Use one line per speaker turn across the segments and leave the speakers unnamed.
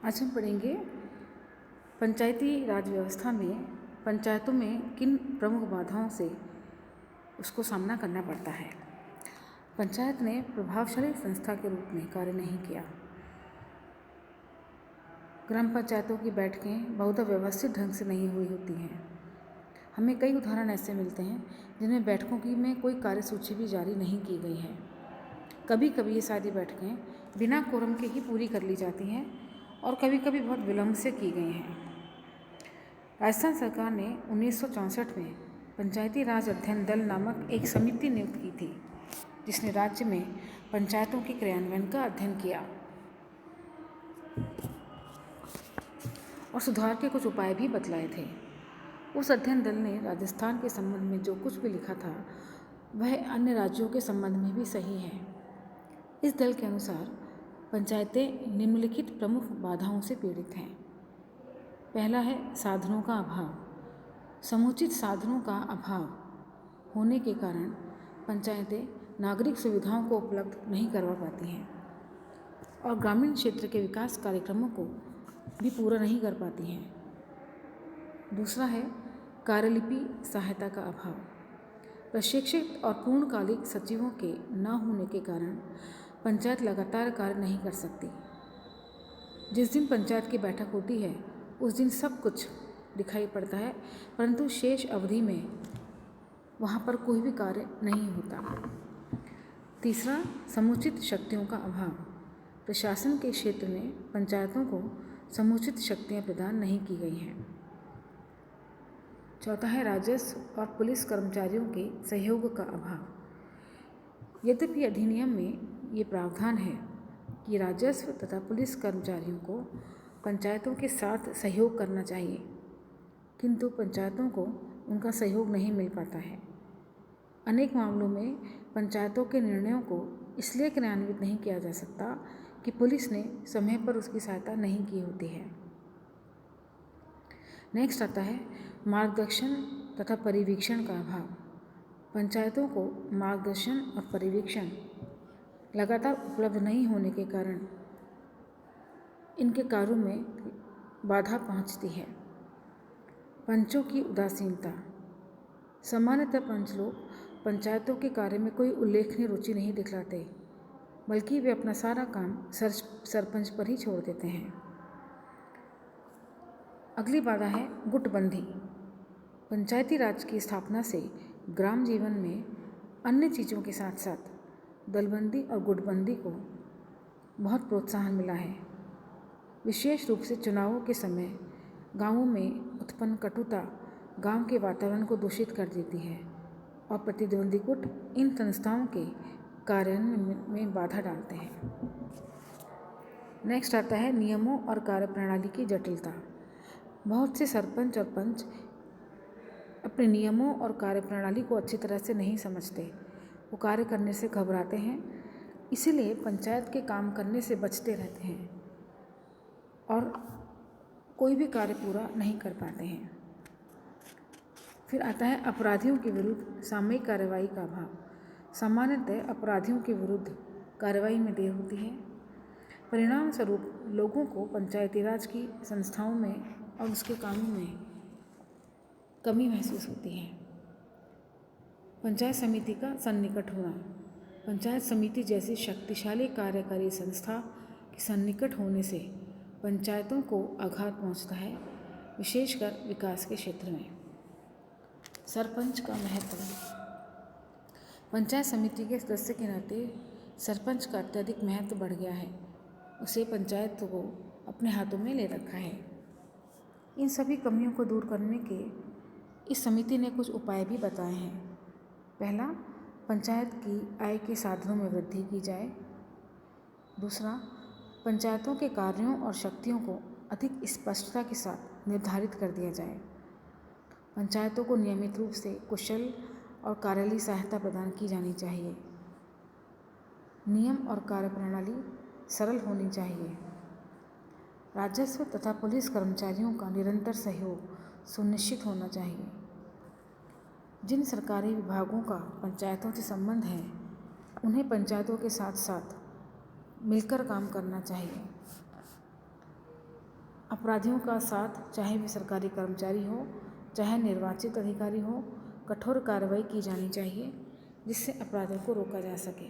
आज हम पढ़ेंगे पंचायती राज व्यवस्था में पंचायतों में किन प्रमुख बाधाओं से उसको सामना करना पड़ता है। पंचायत ने प्रभावशाली संस्था के रूप में कार्य नहीं किया। ग्राम पंचायतों की बैठकें बहुधा व्यवस्थित ढंग से नहीं हुई होती हैं। हमें कई उदाहरण ऐसे मिलते हैं जिनमें बैठकों की में कोई कार्यसूची भी जारी नहीं की गई है। कभी कभी ये सारी बैठकें बिना कोरम के ही पूरी कर ली जाती हैं और कभी कभी बहुत विलम्ब से की गई हैं। राजस्थान सरकार ने 1964 में पंचायती राज अध्ययन दल नामक एक समिति नियुक्त की थी, जिसने राज्य में पंचायतों के क्रियान्वयन का अध्ययन किया और सुधार के कुछ उपाय भी बतलाए थे। उस अध्ययन दल ने राजस्थान के संबंध में जो कुछ भी लिखा था वह अन्य राज्यों के संबंध में भी सही है। इस दल के अनुसार पंचायतें निम्नलिखित प्रमुख बाधाओं से पीड़ित हैं। पहला है साधनों का अभाव। समुचित साधनों का अभाव होने के कारण पंचायतें नागरिक सुविधाओं को उपलब्ध नहीं करवा पाती हैं और ग्रामीण क्षेत्र के विकास कार्यक्रमों को भी पूरा नहीं कर पाती हैं। दूसरा है कार्यलिपि सहायता का अभाव। प्रशिक्षित और पूर्णकालिक सचिवों के न होने के कारण पंचायत लगातार कार्य नहीं कर सकती। जिस दिन पंचायत की बैठक होती है उस दिन सब कुछ दिखाई पड़ता है, परंतु शेष अवधि में वहाँ पर कोई भी कार्य नहीं होता। तीसरा, समुचित शक्तियों का अभाव। प्रशासन के क्षेत्र में पंचायतों को समुचित शक्तियाँ प्रदान नहीं की गई हैं। चौथा है राजस्व और पुलिस कर्मचारियों के सहयोग का अभाव। यद्यपि अधिनियम में ये प्रावधान है कि राजस्व तथा पुलिस कर्मचारियों को पंचायतों के साथ सहयोग करना चाहिए, किंतु पंचायतों को उनका सहयोग नहीं मिल पाता है। अनेक मामलों में पंचायतों के निर्णयों को इसलिए क्रियान्वित नहीं किया जा सकता कि पुलिस ने समय पर उसकी सहायता नहीं की होती है। नेक्स्ट आता है मार्गदर्शन तथा परिवीक्षण का अभाव। पंचायतों को मार्गदर्शन और परिवीक्षण लगातार उपलब्ध नहीं होने के कारण इनके कार्यों में बाधा पहुंचती है। पंचों की उदासीनता। सामान्यतः पंच लोग पंचायतों के कार्य में कोई उल्लेखनीय रुचि नहीं दिखलाते, बल्कि वे अपना सारा काम सरपंच पर ही छोड़ देते हैं। अगली बाधा है गुटबंदी। पंचायती राज की स्थापना से ग्राम जीवन में अन्य चीज़ों के साथ साथ दलबंदी और गुटबंदी को बहुत प्रोत्साहन मिला है। विशेष रूप से चुनावों के समय गांवों में उत्पन्न कटुता गांव के वातावरण को दूषित कर देती है और प्रतिद्वंदी गुट इन संस्थाओं के कार्यान्वयन में बाधा डालते हैं। नेक्स्ट आता है नियमों और कार्यप्रणाली की जटिलता। बहुत से सरपंच और पंच अपने नियमों और कार्यप्रणाली को अच्छी तरह से नहीं समझते। वो कार्य करने से घबराते हैं, इसीलिए पंचायत के काम करने से बचते रहते हैं और कोई भी कार्य पूरा नहीं कर पाते हैं। फिर आता है अपराधियों के विरुद्ध सामयिक कार्रवाई का अभाव। सामान्यतः अपराधियों के विरुद्ध कार्रवाई में देर होती है। परिणाम स्वरूप लोगों को पंचायती राज की संस्थाओं में और उसके कामों में कमी महसूस होती है। पंचायत समिति का सन्निकट होना। पंचायत समिति जैसी शक्तिशाली कार्यकारी संस्था के सन्निकट होने से पंचायतों को आघात पहुंचता है, विशेषकर विकास के क्षेत्र में। सरपंच का महत्व। पंचायत समिति के सदस्य के नाते सरपंच का अत्यधिक महत्व बढ़ गया है। उसे पंचायत को अपने हाथों में ले रखा है। इन सभी कमियों को दूर करने के इस समिति ने कुछ उपाय भी बताए हैं। पहला, पंचायत की आय के साधनों में वृद्धि की जाए। दूसरा, पंचायतों के कार्यों और शक्तियों को अधिक स्पष्टता के साथ निर्धारित कर दिया जाए। पंचायतों को नियमित रूप से कुशल और कार्यालयी सहायता प्रदान की जानी चाहिए। नियम और कार्यप्रणाली सरल होनी चाहिए। राजस्व तथा पुलिस कर्मचारियों का निरंतर सहयोग सुनिश्चित होना चाहिए। जिन सरकारी विभागों का पंचायतों से संबंध है उन्हें पंचायतों के साथ साथ मिलकर काम करना चाहिए। अपराधियों का साथ, चाहे वे सरकारी कर्मचारी हो, चाहे निर्वाचित अधिकारी हो, कठोर कार्रवाई की जानी चाहिए जिससे अपराधों को रोका जा सके।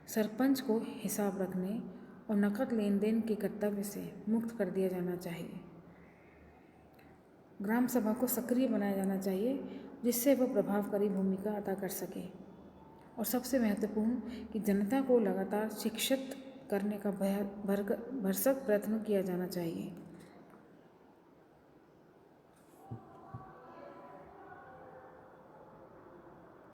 सरपंच को हिसाब रखने और नकद लेन देन के कर्तव्य से मुक्त कर दिया जाना चाहिए। ग्राम सभा को सक्रिय बनाया जाना चाहिए जिससे वह प्रभावकारी भूमिका अदा कर सके। और सबसे महत्वपूर्ण कि जनता को लगातार शिक्षित करने का भरसक प्रयत्न किया जाना चाहिए।